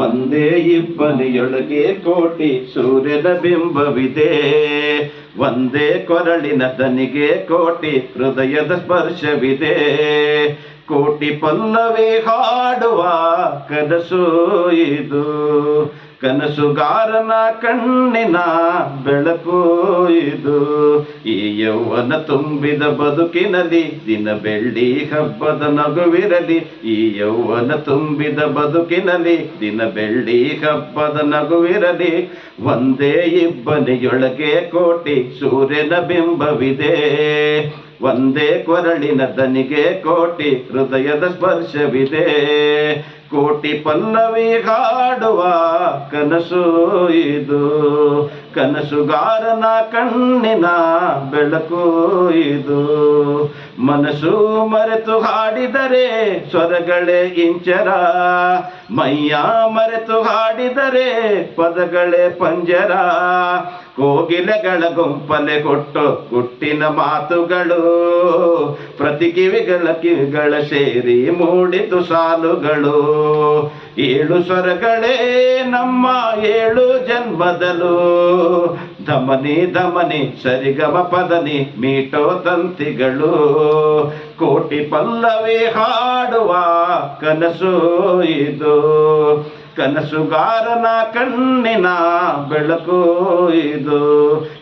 ಒಂದೇ ಇಬ್ಬನಿಯೊಳಗೆ ಕೋಟಿ ಸೂರ್ಯನ ಬಿಂಬವಿದೆ. ಒಂದೇ ಕೊರಳಿನ ದನಿಗೆ ಕೋಟಿ ಹೃದಯದ ಸ್ಪರ್ಶವಿದೆ. ಕೋಟಿ ಪಲ್ಲವಿ ಹಾಡುವ ಕನಸು ಇದು, ಕನಸುಗಾರನ ಕಣ್ಣಿನ ಬೆಳಕು ಇದು. ಈ ಯೌವನ ತುಂಬಿದ ಬದುಕಿನಲ್ಲಿ ದಿನ ಬೆಳ್ಳಿ ಹಬ್ಬದ ನಗುವಿರಲಿ. ಈ ಯೌವನ ತುಂಬಿದ ಬದುಕಿನಲ್ಲಿ ದಿನ ಬೆಳ್ಳಿ ಹಬ್ಬದ ನಗುವಿರಲಿ. ಒಂದೇ ಇಬ್ಬನಿಯೊಳಗೆ ಕೋಟಿ ಸೂರ್ಯನ ಬಿಂಬವಿದೆ. ಒಂದೇ ಕೊರಳಿನ ದನಿಗೆ ಕೋಟಿ ಹೃದಯದ ಸ್ಪರ್ಶವಿದೆ. ಕೋಟಿ ಪಲ್ಲವಿ ಹಾಡುವ ಕನಸು ಇದು, ಕನಸುಗಾರನ ಕಣ್ಣಿನ ಬೆಳಕು ಇದು. ಮನಸ್ಸು ಮರೆತು ಹಾಡಿದರೆ ಸ್ವರಗಳೇ ಇಂಚರ, ಮೈಯ ಮರೆತು ಹಾಡಿದರೆ ಪದಗಳೇ ಪಂಜರ. ಕೋಗಿಲೆಗಳ ಗುಂಪಲೆ ಕೊಟ್ಟು ಗುಟ್ಟಿನ ಮಾತುಗಳು, ಪ್ರತಿ ಕಿವಿಗಳ ಸೇರಿ ಮೂಡಿತು ಸಾಲುಗಳು. ಏಳು ಸ್ವರಗಳೇ ನಮ್ಮ ಏಳು ಜನ್ಮದಲು, ಧಮನಿ ಧಮನಿ ಸರಿಗಮ ಪದನಿ ಮೀಟೋ ತಂತಿಗಳು. ಕೋಟಿ ಪಲ್ಲವಿ ಹಾಡುವ ಕನಸು ಇದು, ಕನಸುಗಾರನ ಕಣ್ಣಿನ ಬೆಳಕು ಇದು.